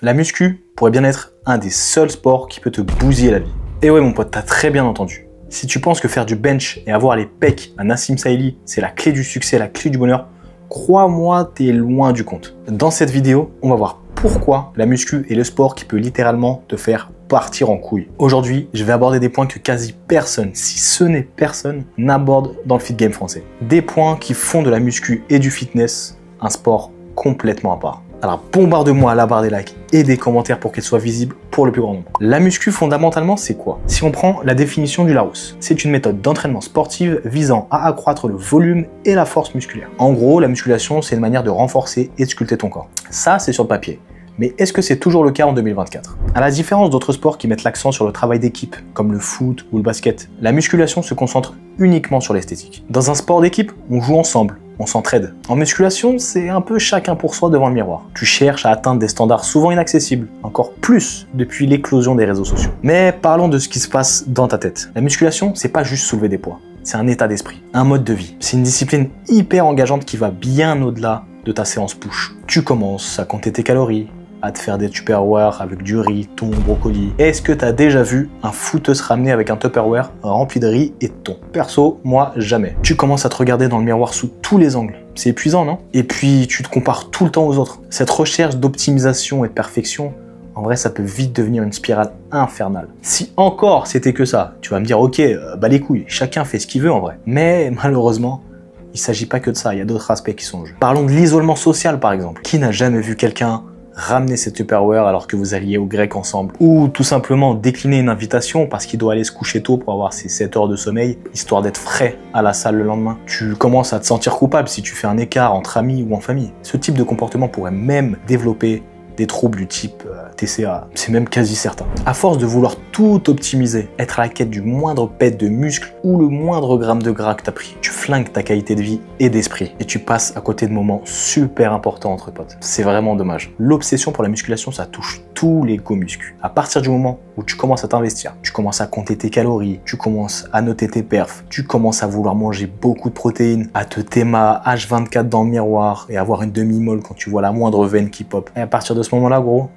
La muscu pourrait bien être un des seuls sports qui peut te bousiller la vie. Et ouais mon pote, t'as très bien entendu. Si tu penses que faire du bench et avoir les pecs à Nassim Saïli, c'est la clé du succès, la clé du bonheur, crois-moi, t'es loin du compte. Dans cette vidéo, on va voir pourquoi la muscu est le sport qui peut littéralement te faire partir en couille. Aujourd'hui, je vais aborder des points que quasi personne, si ce n'est personne, n'aborde dans le fit game français. Des points qui font de la muscu et du fitness un sport complètement à part. Alors bombarde-moi à la barre des likes et des commentaires pour qu'elle soit visible pour le plus grand nombre. La muscu fondamentalement c'est quoi? Si on prend la définition du Larousse, c'est une méthode d'entraînement sportive visant à accroître le volume et la force musculaire. En gros, la musculation c'est une manière de renforcer et de sculpter ton corps. Ça c'est sur le papier. Mais est-ce que c'est toujours le cas en 2024? À la différence d'autres sports qui mettent l'accent sur le travail d'équipe, comme le foot ou le basket, la musculation se concentre uniquement sur l'esthétique. Dans un sport d'équipe, on joue ensemble, on s'entraide. En musculation, c'est un peu chacun pour soi devant le miroir. Tu cherches à atteindre des standards souvent inaccessibles, encore plus depuis l'éclosion des réseaux sociaux. Mais parlons de ce qui se passe dans ta tête. La musculation, c'est pas juste soulever des poids, c'est un état d'esprit, un mode de vie. C'est une discipline hyper engageante qui va bien au-delà de ta séance push. Tu commences à compter tes calories, à te faire des Tupperware avec du riz, thon, brocoli. Est-ce que tu as déjà vu un footeur se ramener avec un Tupperware rempli de riz et de thon? Perso, moi, jamais. Tu commences à te regarder dans le miroir sous tous les angles. C'est épuisant, non? Et puis, tu te compares tout le temps aux autres. Cette recherche d'optimisation et de perfection, en vrai, ça peut vite devenir une spirale infernale. Si encore c'était que ça, tu vas me dire, ok, bah les couilles, chacun fait ce qu'il veut en vrai. Mais malheureusement, il ne s'agit pas que de ça, il y a d'autres aspects qui sont en jeu. Parlons de l'isolement social, par exemple. Qui n'a jamais vu quelqu'un ramener ses Tupperware alors que vous alliez au grec ensemble, ou tout simplement décliner une invitation parce qu'il doit aller se coucher tôt pour avoir ses 7 heures de sommeil, histoire d'être frais à la salle le lendemain. Tu commences à te sentir coupable si tu fais un écart entre amis ou en famille. Ce type de comportement pourrait même développer des troubles du type TCA, c'est même quasi certain. À force de vouloir tout optimiser, être à la quête du moindre pet de muscle ou le moindre gramme de gras que t'as pris, tu flingues ta qualité de vie et d'esprit et tu passes à côté de moments super importants entre potes. C'est vraiment dommage. L'obsession pour la musculation, ça touche tous les go muscu. À partir du moment où tu commences à t'investir, tu commences à compter tes calories, tu commences à noter tes perfs, tu commences à vouloir manger beaucoup de protéines, à te théma H24 dans le miroir et avoir une demi-molle quand tu vois la moindre veine qui pop. Et à partir de ce moment-là, gros,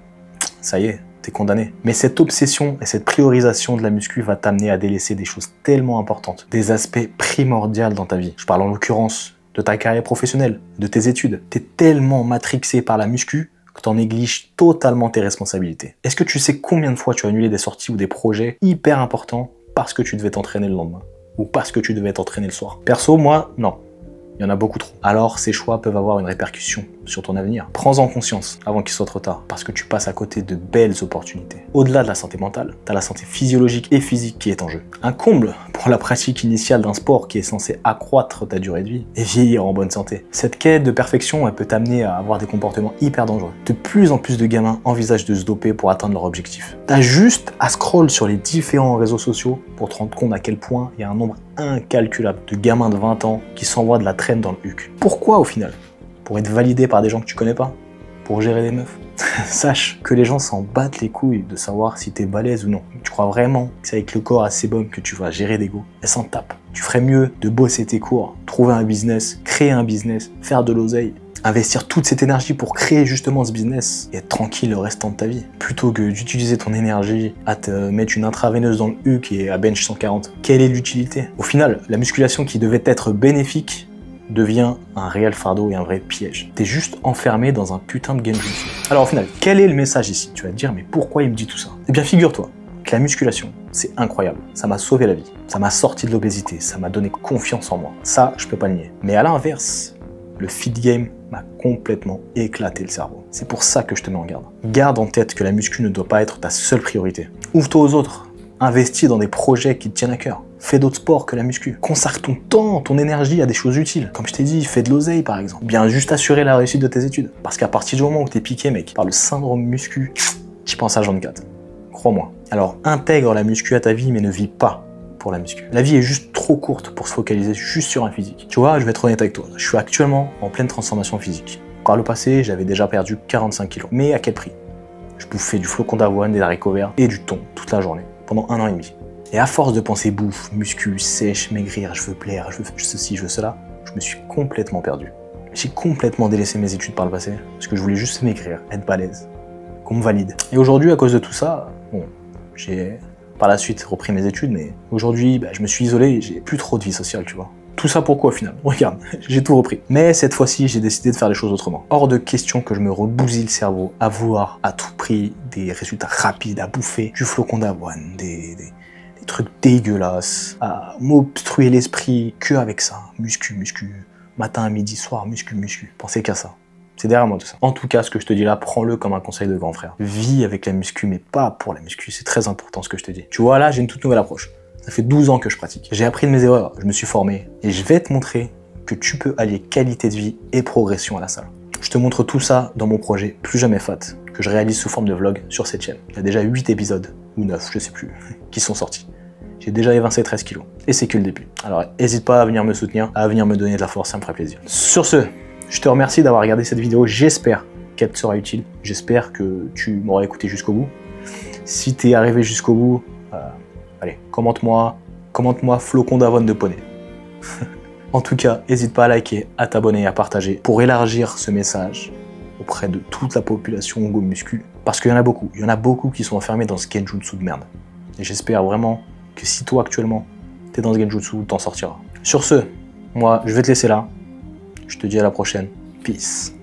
ça y est, t'es condamné. Mais cette obsession et cette priorisation de la muscu va t'amener à délaisser des choses tellement importantes, des aspects primordiaux dans ta vie. Je parle en l'occurrence de ta carrière professionnelle, de tes études. T'es tellement matrixé par la muscu que t'en négliges totalement tes responsabilités. Est-ce que tu sais combien de fois tu as annulé des sorties ou des projets hyper importants parce que tu devais t'entraîner le lendemain ou parce que tu devais t'entraîner le soir? Perso, moi, non. Il y en a beaucoup trop. Alors, ces choix peuvent avoir une répercussion sur ton avenir. Prends-en conscience avant qu'il soit trop tard, parce que tu passes à côté de belles opportunités. Au-delà de la santé mentale, t'as la santé physiologique et physique qui est en jeu. Un comble pour la pratique initiale d'un sport qui est censé accroître ta durée de vie et vieillir en bonne santé. Cette quête de perfection, elle peut t'amener à avoir des comportements hyper dangereux. De plus en plus de gamins envisagent de se doper pour atteindre leur objectif. T'as juste à scroll sur les différents réseaux sociaux pour te rendre compte à quel point il y a un nombre incalculable de gamins de 20 ans qui s'envoient de la traîne dans le huc. Pourquoi au final? Pour être validé par des gens que tu connais pas? Pour gérer des meufs? Sache que les gens s'en battent les couilles de savoir si t'es balèze ou non. Tu crois vraiment que c'est avec le corps assez bon que tu vas gérer des go? Elles s'en tapent. Tu ferais mieux de bosser tes cours, trouver un business, créer un business, faire de l'oseille, investir toute cette énergie pour créer justement ce business et être tranquille le restant de ta vie, plutôt que d'utiliser ton énergie à te mettre une intraveineuse dans le huc et à bench 140. Quelle est l'utilité? Au final, la musculation qui devait être bénéfique devient un réel fardeau et un vrai piège. T'es juste enfermé dans un putain de genjutsu. Alors au final, quel est le message ici? Tu vas te dire, mais pourquoi il me dit tout ça? Eh bien figure-toi que la musculation, c'est incroyable. Ça m'a sauvé la vie. Ça m'a sorti de l'obésité. Ça m'a donné confiance en moi. Ça, je peux pas le nier. Mais à l'inverse, le fit game m'a complètement éclaté le cerveau. C'est pour ça que je te mets en garde. Garde en tête que la muscu ne doit pas être ta seule priorité. Ouvre-toi aux autres. Investis dans des projets qui te tiennent à cœur. Fais d'autres sports que la muscu. Consacre ton temps, ton énergie à des choses utiles. Comme je t'ai dit, fais de l'oseille par exemple. Bien juste assurer la réussite de tes études. Parce qu'à partir du moment où t'es piqué, mec, par le syndrome muscu, tu penses à Jean 4. Crois-moi. Alors intègre la muscu à ta vie, mais ne vis pas pour la muscu. La vie est juste trop courte pour se focaliser juste sur un physique. Tu vois, je vais être honnête avec toi. Je suis actuellement en pleine transformation physique. Par le passé, j'avais déjà perdu 45 kilos. Mais à quel prix? Je bouffais du flocon d'avoine, des haricots verts et du thon toute la journée, pendant 1 an et demi. Et à force de penser bouffe, muscu, sèche, maigrir, je veux plaire, je veux ceci, je veux cela, je me suis complètement perdu. J'ai complètement délaissé mes études par le passé, parce que je voulais juste maigrir, être balèze. qu'on me valide. Et aujourd'hui, à cause de tout ça, bon, j'ai par la suite repris mes études, mais aujourd'hui, je me suis isolé et j'ai plus trop de vie sociale, tu vois. Tout ça pourquoi au final? Regarde, j'ai tout repris. Mais cette fois-ci, j'ai décidé de faire les choses autrement. Hors de question que je me rebousille le cerveau à vouloir à tout prix des résultats rapides, à bouffer du flocon d'avoine, des trucs dégueulasses, à m'obstruer l'esprit que avec ça. Muscu, matin, midi, soir, muscu. Pensez qu'à ça. C'est derrière moi tout ça. En tout cas, ce que je te dis là, prends-le comme un conseil de grand frère. Vis avec la muscu, mais pas pour la muscu. C'est très important ce que je te dis. Tu vois, là, j'ai une toute nouvelle approche. Ça fait 12 ans que je pratique. J'ai appris de mes erreurs, je me suis formé. Et je vais te montrer que tu peux allier qualité de vie et progression à la salle. Je te montre tout ça dans mon projet Plus Jamais Fat, que je réalise sous forme de vlog sur cette chaîne. Il y a déjà 8 épisodes, ou 9, je sais plus, qui sont sortis. J'ai déjà évincé 13 kilos. Et c'est que le début. Alors, n'hésite pas à venir me soutenir, à venir me donner de la force, ça me ferait plaisir. Sur ce, je te remercie d'avoir regardé cette vidéo. J'espère qu'elle te sera utile. J'espère que tu m'auras écouté jusqu'au bout. Si tu es arrivé jusqu'au bout, allez, commente-moi flocon d'avoine de poney. En tout cas, n'hésite pas à liker, à t'abonner et à partager pour élargir ce message auprès de toute la population go muscu. Parce qu'il y en a beaucoup qui sont enfermés dans ce genjutsu de merde. Et j'espère vraiment que si toi actuellement t'es dans ce genjutsu, t'en sortiras. Sur ce, moi je vais te laisser là. Je te dis à la prochaine. Peace.